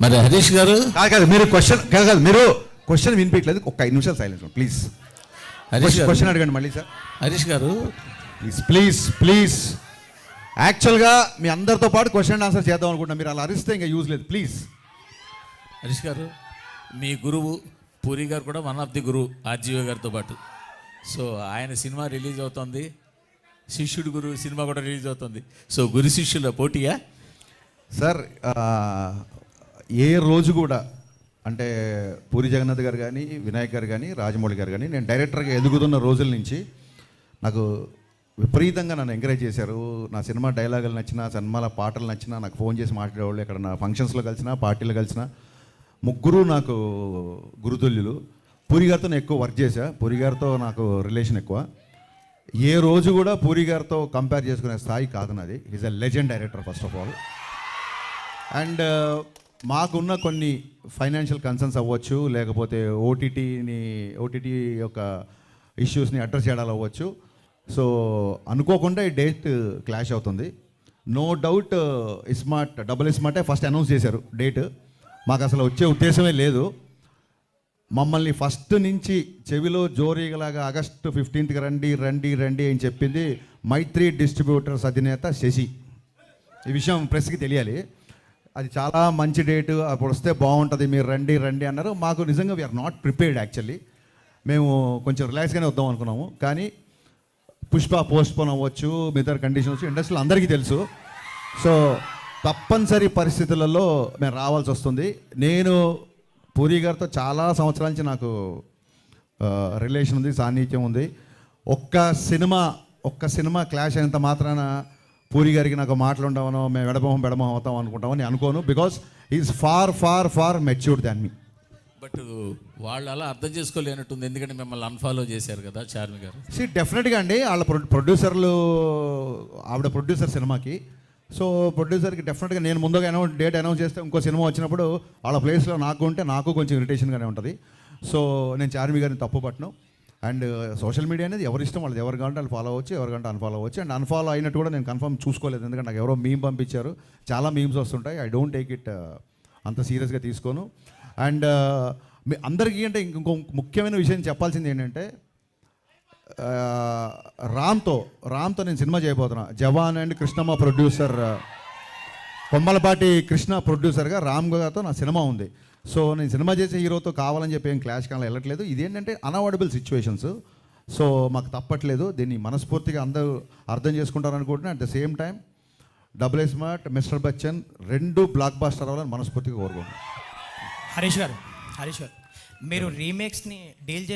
మరి హరీష్ గారు కాదు మీరు క్వశ్చన్ వినిపించలేదు. ఒక 5 నిమిషాలు సైలెన్స్ ప్లీజ్. హరీష్ గారు క్వశ్చన్ అడగండి మళ్ళీ సార్. హరీష్ గారు ప్లీజ్ యాక్చువల్గా మీ అందరితో పాటు క్వశ్చన్ అండ్ ఆన్సర్ చేద్దాం అనుకుంటున్నా. మీరు అలా అరిస్తే ఇంకా యూజ్ లేదు ప్లీజ్. హరీష్ గారు మీ గురువు పూరి గారు కూడా వన్ ఆఫ్ ది గురువు ఆర్జీవి గారితో పాటు. సో ఆయన సినిమా రిలీజ్ అవుతుంది, శిష్యుడు గురువు సినిమా కూడా రిలీజ్ అవుతుంది. సో గురు శిష్యుల పోటీయా సార్? ఏ రోజు కూడా అంటే పూరి జగన్నాథ్ గారు కానీ, వినాయక్ గారు కానీ, రాజమౌళి గారు కానీ, నేను డైరెక్టర్గా ఎదుగుతున్న రోజుల నుంచి నాకు విపరీతంగా నన్ను ఎంకరేజ్ చేశారు. నా సినిమా డైలాగులు నచ్చినా, సినిమాల పాటలు నచ్చినా నాకు ఫోన్ చేసి మాట్లాడేవాళ్ళు. ఎక్కడ నా ఫంక్షన్స్లో కలిసినా, పార్టీలో కలిసినా ముగ్గురు నాకు గురుతుల్యులు. పూరి గారితో నేను ఎక్కువ వర్క్ చేశా, పూరి గారితో నాకు రిలేషన్ ఎక్కువ. ఏ రోజు కూడా పూరి గారితో కంపేర్ చేసుకునే స్థాయి కాదు నాది. Is a legend director first of all. And మాకున్న కొన్ని ఫైనాన్షియల్ కన్సర్న్స్ అవ్వచ్చు, లేకపోతే ఓటీటీ యొక్క ఇష్యూస్ని అడ్రస్ చేయడాలు అవ్వచ్చు. సో అనుకోకుండా ఈ డేట్ క్లాష్ అవుతుంది. నో డౌట్ డబుల్ స్మార్టే ఫస్ట్ అనౌన్స్ చేశారు డేట్. మాకు అసలు వచ్చే ఉద్దేశమే లేదు. మమ్మల్ని ఫస్ట్ నుంచి చెవిలో జోరీగలాగా ఆగస్టు 15th రండి అని చెప్పింది మైత్రి డిస్ట్రిబ్యూటర్స్ అధినేత శశి. ఈ విషయం ప్రెస్కి తెలియాలి. అది చాలా మంచి డేటు, అప్పుడు వస్తే బాగుంటుంది, మీరు రండి అన్నారు. మాకు నిజంగా వీఆర్ నాట్ ప్రిపేర్డ్ యాక్చువల్లీ. మేము కొంచెం రిలాక్స్గానే వద్దాం అనుకున్నాము. కానీ పుష్ప పోస్ట్పోన్ అవ్వచ్చు, మిగతా కండిషన్స్ ఇండస్ట్రీలో అందరికీ తెలుసు. సో తప్పనిసరి పరిస్థితులలో మేము రావాల్సి వస్తుంది. నేను పూరి గారితో చాలా సంవత్సరాల నుంచి నాకు రిలేషన్ ఉంది, సాన్నిధ్యం ఉంది. ఒక్క సినిమా క్లాష్ అయినంత మాత్రాన పూరి గారికి నాకు మాటలు ఉండవనో, మేము బెడమొహం అవుతాం అనుకుంటామని అనుకోను. Because is far matured than me. But వాళ్ళు అలా అర్థం చేసుకోలేనట్టుంది, ఎందుకంటే మిమ్మల్ని అన్ఫాలో చేశారు కదా చార్మి గారు. డెఫినెట్గా అండి, వాళ్ళ ప్రొడ్యూసర్లు, ఆవిడ ప్రొడ్యూసర్ సినిమాకి. సో ప్రొడ్యూసర్కి డెఫినెట్గా నేను ముందుగా డేట్ అనౌన్స్ చేస్తే ఇంకో సినిమా వచ్చినప్పుడు వాళ్ళ ప్లేస్లో నాకు కొంచెం ఇరిటేషన్గానే ఉంటుంది. సో నేను చార్మి గారిని తప్పు పట్టను. అండ్ సోషల్ మీడియా అనేది ఎవరి ఇష్టం, వాళ్ళది. ఎవరు కావాలంటే వాళ్ళు ఫాలో అవ్వచ్చు, ఎవరు కావాలంటే అన్ఫాలో అవ్వచ్చు. అండ్ అన్ఫాలో అయినట్టు కూడా నేను కన్ఫర్మ్ చూసుకోలేదు, ఎందుకంటే నాకు ఎవరో మీమ్ పంపించారు. చాలా మీమ్స్ వస్తుంటాయి. ఐ డోంట్ టేక్ ఇట్ అంత సీరియస్గా తీసుకోను. అండ్ మీ అందరికీ అంటే ఇంకో ముఖ్యమైన విషయం చెప్పాల్సింది ఏంటంటే, రామ్తో నేను సినిమా చేయబోతున్నా. జవాన్ అండ్ కృష్ణమ్మ ప్రొడ్యూసర్, కొమ్మలపాటి కృష్ణ ప్రొడ్యూసర్గా రామ్ గారితో నా సినిమా ఉంది. సో నేను సినిమా చేసే హీరోతో కావాలని చెప్పి ఏం క్లాష్ కానీ వెళ్ళట్లేదు. ఇదేంటంటే అన్అవాయిడబుల్ సిచ్యువేషన్స్. సో మాకు తప్పట్లేదు. దీన్ని మనస్ఫూర్తిగా అందరూ అర్థం చేసుకుంటారనుకుంటున్నాను. At the same time double smart, mister Bachchan 2 blockbuster అవ్వాలని మనస్ఫూర్తిగా కోరుకుంటున్నాను. హరీష్ గారు మీరు రీమేక్స్ని డీల్ చేసి